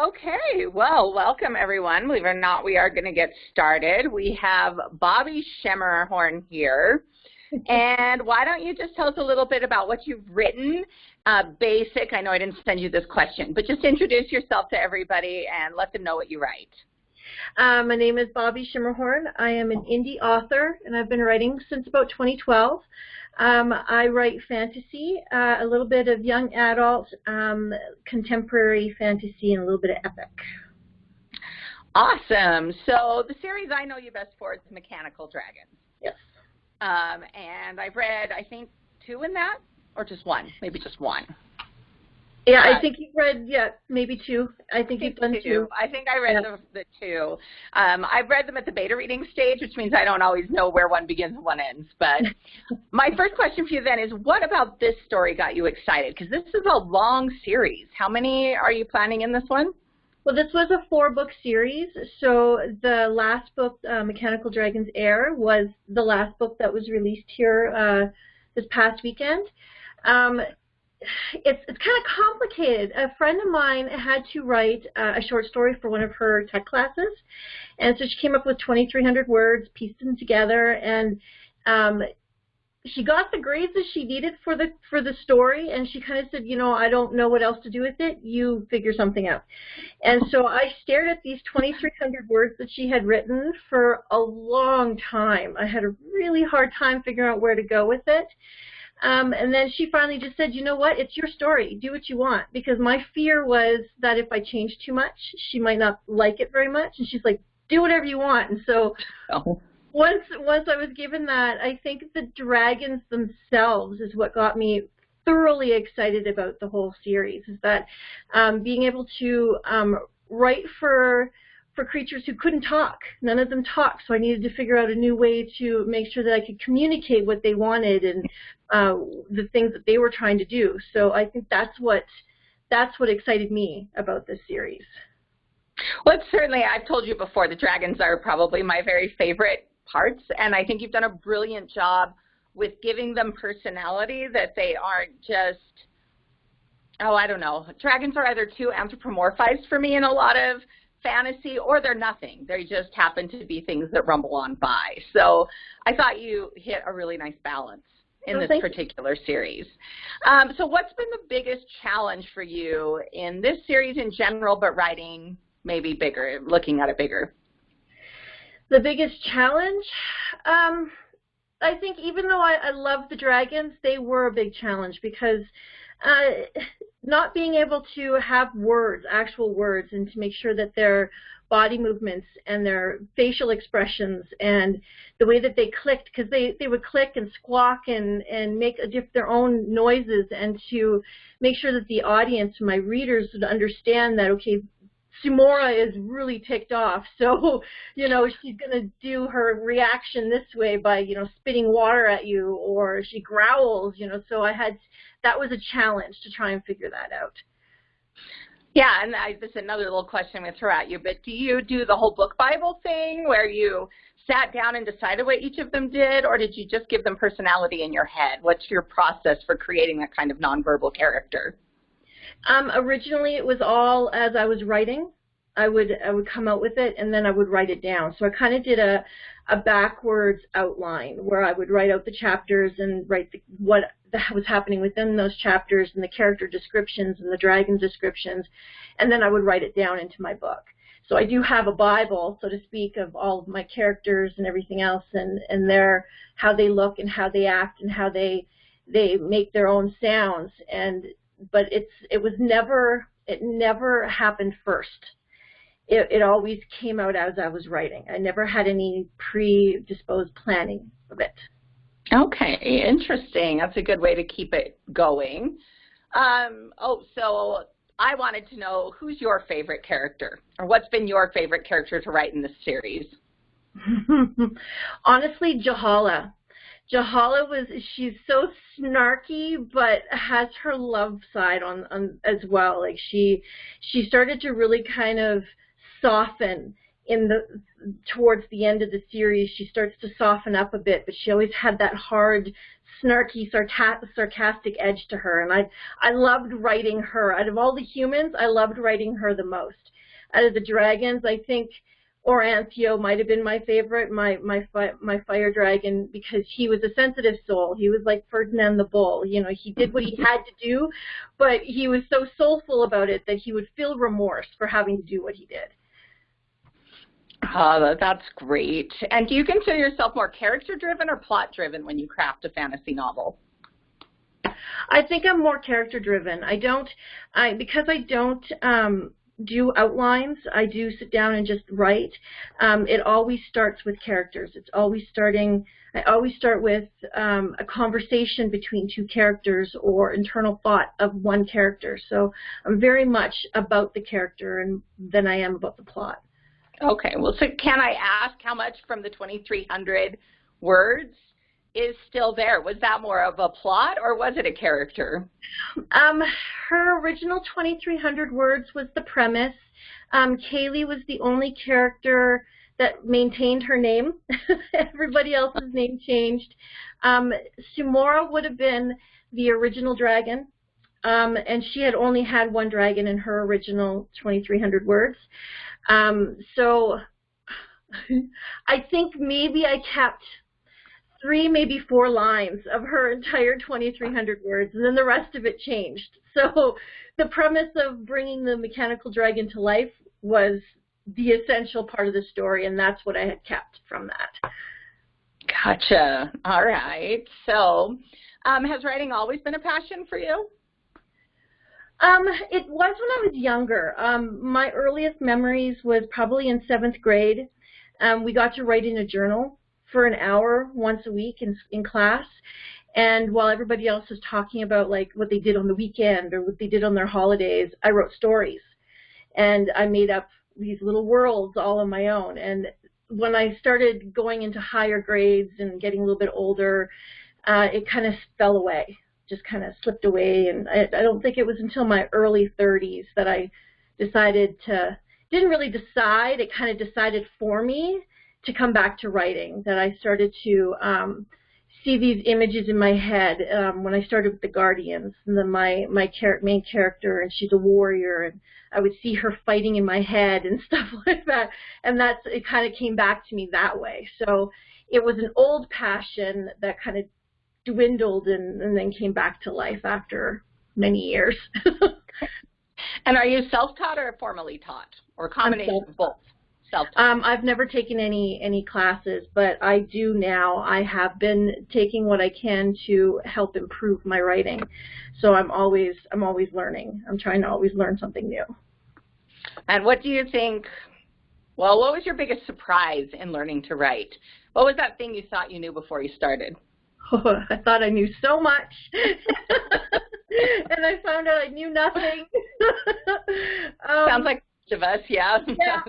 Okay, well, welcome everyone. Believe it or not, we are going to get started. We have Bobbi Schemerhorn here. And why don't you just tell us a little bit about what you've written, basic, I know I didn't send you this question, but just introduce yourself to everybody and let them know what you write. My name is Bobbi Schemerhorn. I am an indie author, and I've been writing since about 2012. I write fantasy, a little bit of young adult, contemporary fantasy, and a little bit of epic. Awesome. So the series I know you best for is Mechanical Dragons. Yes. And I've read, I think, 2 in that, or just 1? Maybe just 1. Yeah, I think you've read, maybe 2. I think you've done 2. I think I read the 2. I've read them at the beta reading stage, which means I don't always know where one begins and one ends. But my first question for you then is, what about this story got you excited? Because this is a long series. How many are you planning in this one? Well, this was a 4-book series. So the last book, Mechanical Dragons Air, was the last book that was released here this past weekend. It's kind of complicated. A friend of mine had to write a short story for one of her tech classes, and so she came up with 2,300 words, pieced them together, and she got the grades that she needed for the story, and she kind of said, you know, I don't know what else to do with it. You figure something out. And so I stared at these 2,300 words that she had written for a long time. I had a really hard time figuring out where to go with it. And then she finally just said, you know what, it's your story. Do what you want. Because my fear was that if I changed too much, she might not like it very much. And she's like, do whatever you want. And so once I was given that, I think the dragons themselves is what got me thoroughly excited about the whole series, is that being able to write for creatures who couldn't talk. None of them talked, so I needed to figure out a new way to make sure that I could communicate what they wanted and the things that they were trying to do. So I think that's what excited me about this series. Well, certainly, I've told you before, the dragons are probably my very favorite parts, and I think you've done a brilliant job with giving them personality, that they aren't just, I don't know. Dragons are either too anthropomorphized for me in a lot of fantasy, or they're nothing. They just happen to be things that rumble on by. So I thought you hit a really nice balance in this particular series. So what's been the biggest challenge for you in this series in general, but writing maybe bigger, looking at it bigger? The biggest challenge? I think even though I love the dragons, they were a big challenge because not being able to have words, actual words, and to make sure that their body movements and their facial expressions and the way that they clicked, because they would click and squawk and make their own noises, and to make sure that the audience, my readers, would understand that, okay, Simora is really ticked off, so, you know, she's going to do her reaction this way by, you know, spitting water at you, or she growls, you know, so that was a challenge to try and figure that out. Yeah, and this is another little question I'm going to throw at you, but do you do the whole book Bible thing where you sat down and decided what each of them did, or did you just give them personality in your head? What's your process for creating that kind of nonverbal character? Originally, it was all as I was writing. I would come out with it, and then I would write it down. So I kind of did a backwards outline where I would write out the chapters and write what was happening within those chapters and the character descriptions and the dragon descriptions, and then I would write it down into my book. So I do have a Bible, so to speak, of all of my characters and everything else, and how they look and how they act and how they make their own sounds. But it never happened first. It always came out as I was writing. I never had any predisposed planning of it. Okay, interesting. That's a good way to keep it going. So I wanted to know, who's your favorite character, or what's been your favorite character to write in this series? Honestly, Jahala. Jahala she's so snarky, but has her love side on as well. Like she started to really kind of soften in the towards the end of the series, she starts to soften up a bit, but she always had that hard, snarky, sarcastic edge to her, and I loved writing her. Out of all the humans, I loved writing her the most. Out of the dragons, I think Oranthio might have been my favorite, my fire dragon, because he was a sensitive soul. He was like Ferdinand the Bull. You know, he did what he had to do, but he was so soulful about it that he would feel remorse for having to do what he did. Oh, that's great. And do you consider yourself more character-driven or plot-driven when you craft a fantasy novel? I think I'm more character-driven. Because I don't do outlines. I do sit down and just write. It always starts with characters. I always start with a conversation between two characters or internal thought of one character. So I'm very much about the character than I am about the plot. Okay. Well, so can I ask how much from the 2,300 words is still there? Was that more of a plot or was it a character? Her original 2,300 words was the premise. Kaylee was the only character that maintained her name. Everybody else's name changed. Sumora would have been the original dragon, and she had only had one dragon in her original 2,300 words. So I think maybe I kept 3, maybe 4 lines of her entire 2,300 words, and then the rest of it changed. So the premise of bringing the mechanical dragon to life was the essential part of the story, and that's what I had kept from that. Gotcha. All right. So has writing always been a passion for you? It was when I was younger. My earliest memories was probably in 7th grade. We got to write in a journal for an hour once a week in class, and while everybody else was talking about like what they did on the weekend or what they did on their holidays, I wrote stories, and I made up these little worlds all on my own. And when I started going into higher grades and getting a little bit older, it kind of fell away, just kind of slipped away, and I don't think it was until my early 30s that I didn't really decide, it kind of decided for me to come back to writing, that I started to see these images in my head when I started with the Guardians, and then my main character, and she's a warrior, and I would see her fighting in my head and stuff like that, and it kind of came back to me that way. So it was an old passion that kind of dwindled and then came back to life after many years. And are you self-taught or formally taught, or a combination of both? Self-taught. I've never taken any classes, but I do now. I have been taking what I can to help improve my writing. So I'm always learning. I'm trying to always learn something new. And what do you think, well, what was your biggest surprise in learning to write? What was that thing you thought you knew before you started? Oh, I thought I knew so much. And I found out I knew nothing. Sounds like most of us, yeah. Yeah,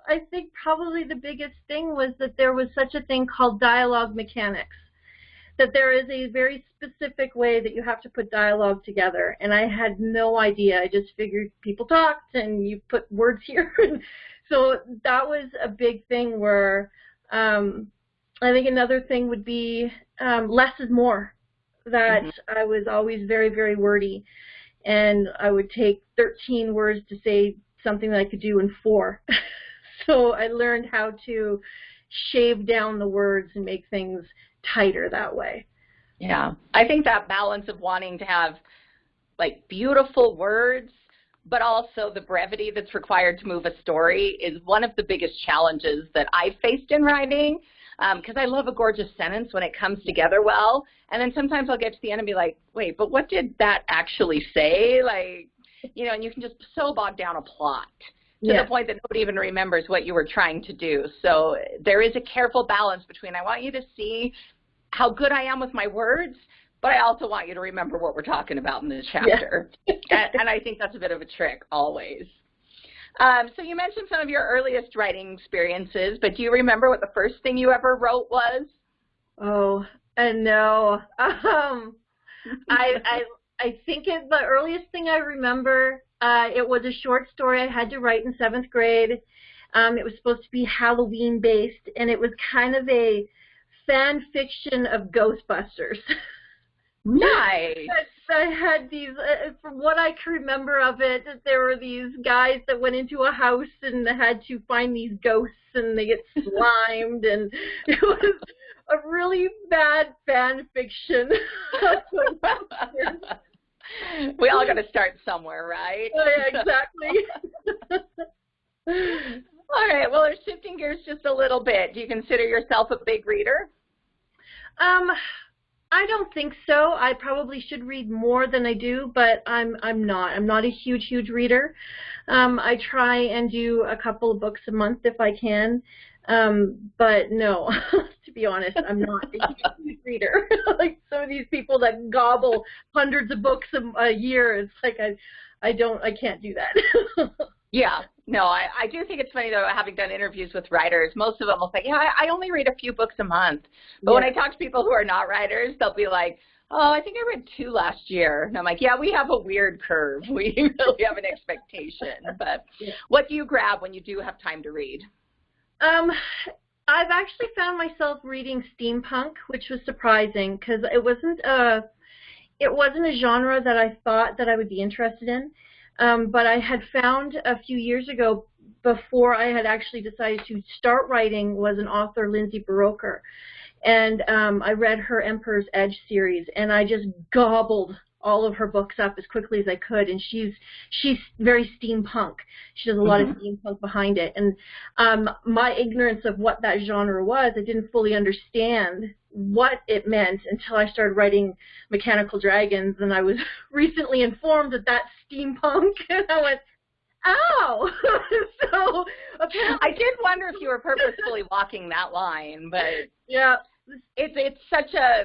I think probably the biggest thing was that there was such a thing called dialogue mechanics, that there is a very specific way that you have to put dialogue together, and I had no idea. I just figured people talked and you put words here. So that was a big thing where I think another thing would be less is more, that I was always very, very wordy, and I would take 13 words to say something that I could do in 4. So I learned how to shave down the words and make things tighter that way. Yeah, I think that balance of wanting to have like beautiful words, but also the brevity that's required to move a story is one of the biggest challenges that I've faced in writing. Because I love a gorgeous sentence when it comes together well, and then sometimes I'll get to the end and be like, wait, but what did that actually say? Like, you know, and you can just so bog down a plot to the point that nobody even remembers what you were trying to do. So there is a careful balance between I want you to see how good I am with my words, but I also want you to remember what we're talking about in this chapter. And I think that's a bit of a trick always. So you mentioned some of your earliest writing experiences, but do you remember what the first thing you ever wrote was? Oh, no. I think the earliest thing I remember, it was a short story I had to write in 7th grade. It was supposed to be Halloween based, and it was kind of a fan fiction of Ghostbusters. Nice. I had these, from what I can remember of it, there were these guys that went into a house and had to find these ghosts, and they get slimed, and it was a really bad fan fiction. We all got to start somewhere, right? Yeah, exactly. All right, well, we're shifting gears just a little bit. Do you consider yourself a big reader? I don't think so. I probably should read more than I do, but I'm not. I'm not a huge reader. I try and do a couple of books a month if I can. But no, to be honest, I'm not a huge reader. Like some of these people that gobble hundreds of books a year, it's like I can't do that. Yeah, no, I do think it's funny, though, having done interviews with writers, most of them will say, yeah, I only read a few books a month. But when I talk to people who are not writers, they'll be like, oh, I think I read 2 last year. And I'm like, yeah, we have a weird curve. We really have an expectation. But what do you grab when you do have time to read? I've actually found myself reading steampunk, which was surprising because it wasn't a genre that I thought that I would be interested in. But I had found a few years ago, before I had actually decided to start writing, was an author, Lindsay Buroker. And I read her Emperor's Edge series, and I just gobbled all of her books up as quickly as I could. And she's very steampunk. She does a lot of steampunk behind it. And my ignorance of what that genre was, I didn't fully understand what it meant until I started writing Mechanical Dragons, and I was recently informed that that's steampunk, and I went, ow! So apparently, I did wonder if you were purposefully walking that line, but yeah, it's such a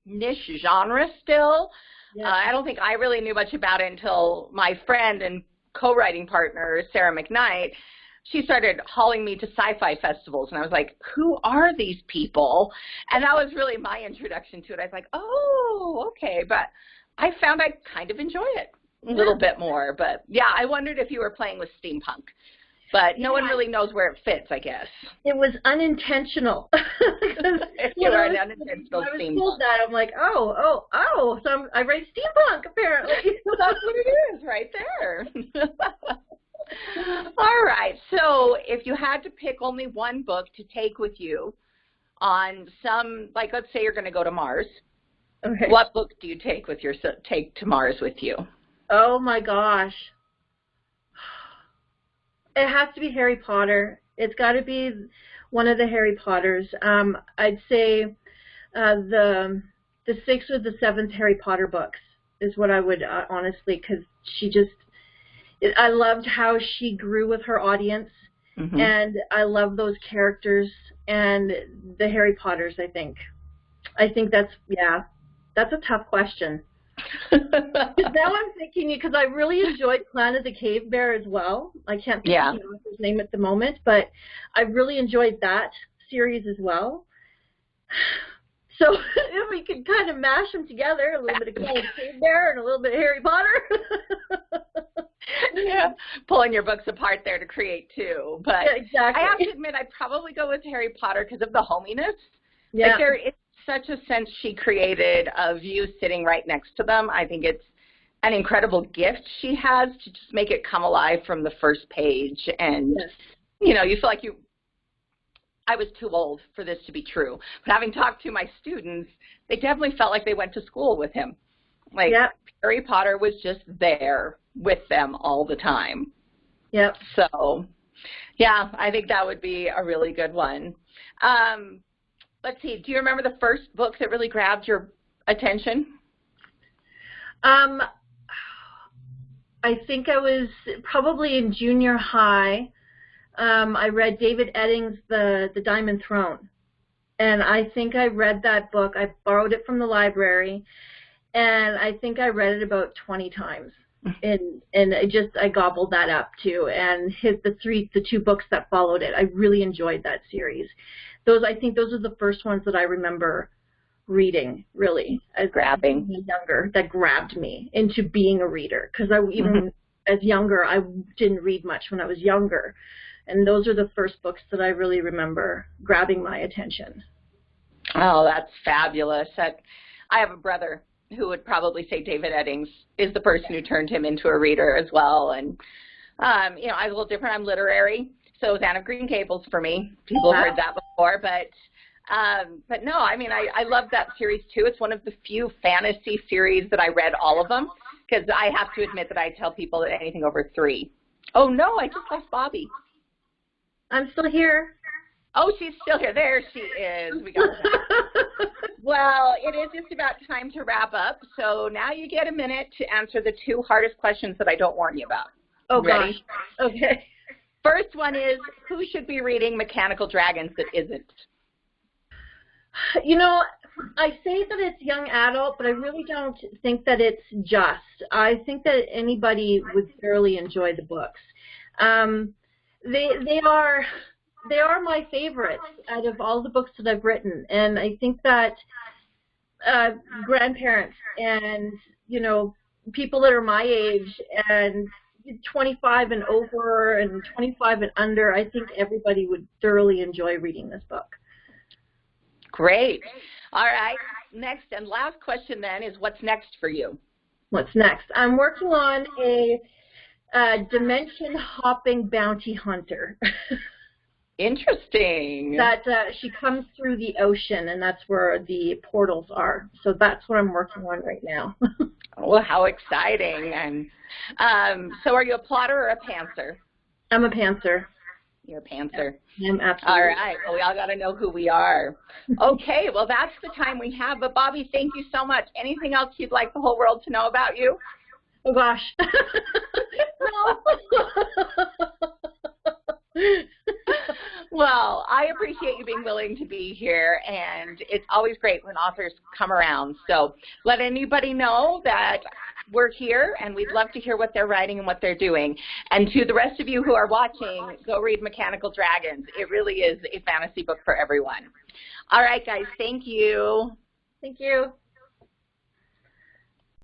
niche genre still. Yeah. I don't think I really knew much about it until my friend and co-writing partner, Sarah McKnight, she started hauling me to sci-fi festivals, and I was like, who are these people? And that was really my introduction to it. I was like, oh, okay. But I found I kind of enjoy it a little bit more. But, yeah, I wondered if you were playing with steampunk. But no one really knows where it fits, I guess. It was unintentional. You are an unintentional steampunk. I was told that. I'm like, oh. So I write steampunk, apparently. That's what it is right there. All right. So if you had to pick only one book to take with you on some, like let's say you're going to go to Mars, okay, what book do you take to Mars with you? Oh, my gosh. It has to be Harry Potter. It's got to be one of the Harry Potters. I'd say the 6th or the 7th Harry Potter books is what I would honestly, because I loved how she grew with her audience, and I love those characters and the Harry Potters, I think. That's a tough question. Now I'm thinking, because I really enjoyed Planet of the Cave Bear as well. I can't think of the author's name at the moment, but I really enjoyed that series as well. So if we could kind of mash them together, a little bit of Planet of the Cave Bear and a little bit of Harry Potter. Yeah, pulling your books apart there to create two. But yeah, exactly. I have to admit, I'd probably go with Harry Potter because of the hominess. Yeah. Like it's such a sense she created of you sitting right next to them. I think it's an incredible gift she has to just make it come alive from the first page. And, you know, you feel like I was too old for this to be true. But having talked to my students, they definitely felt like they went to school with him. Like Harry Potter was just there with them all the time. Yep. So, yeah, I think that would be a really good one. Let's see. Do you remember the first book that really grabbed your attention? I think I was probably in junior high. I read David Eddings' The Diamond Throne. And I think I read that book. I borrowed it from the library. And I think I read it about 20 times. And I gobbled that up too. And the 2 books that followed it, I really enjoyed that series. I think those are the first ones that I remember reading, really, as grabbing younger, that grabbed me into being a reader. Because even as younger, I didn't read much when I was younger. And those are the first books that I really remember grabbing my attention. Oh, that's fabulous. I have a brother who would probably say David Eddings is the person who turned him into a reader as well. And, I'm a little different. I'm literary, so Anne of Green Gables for me. People have heard that before, but no, I love that series too. It's one of the few fantasy series that I read all of them, because I have to admit that I tell people that anything over 3. Oh, no, I just lost Bobbi. I'm still here. Oh, she's still here. There she is. We got her. Well, it is just about time to wrap up. So now you get a minute to answer the 2 hardest questions that I don't warn you about. Oh, Ready? Gosh. Okay. First one is, who should be reading Mechanical Dragons that isn't? I say that it's young adult, but I really don't think that it's just. I think that anybody would thoroughly enjoy the books. They are my favorites out of all the books that I've written, and I think that grandparents and people that are my age and 25 and over and 25 and under, I think everybody would thoroughly enjoy reading this book. Great. All right. Next and last question then is, what's next for you? What's next? I'm working on a dimension-hopping bounty hunter. Interesting. That she comes through the ocean, and that's where the portals are. So that's what I'm working on right now. Well, how exciting. And so are you a plotter or a pantser? I'm a pantser. You're a pantser. I'm absolutely. All right. Well, we all got to know who we are. Okay. Well, that's the time we have. But, Bobbi, thank you so much. Anything else you'd like the whole world to know about you? Oh, gosh. Well, I appreciate you being willing to be here, and it's always great when authors come around. So let anybody know that we're here, and we'd love to hear what they're writing and what they're doing. And to the rest of you who are watching, go read Mechanical Dragons. It really is a fantasy book for everyone. All right, guys, thank you. Thank you.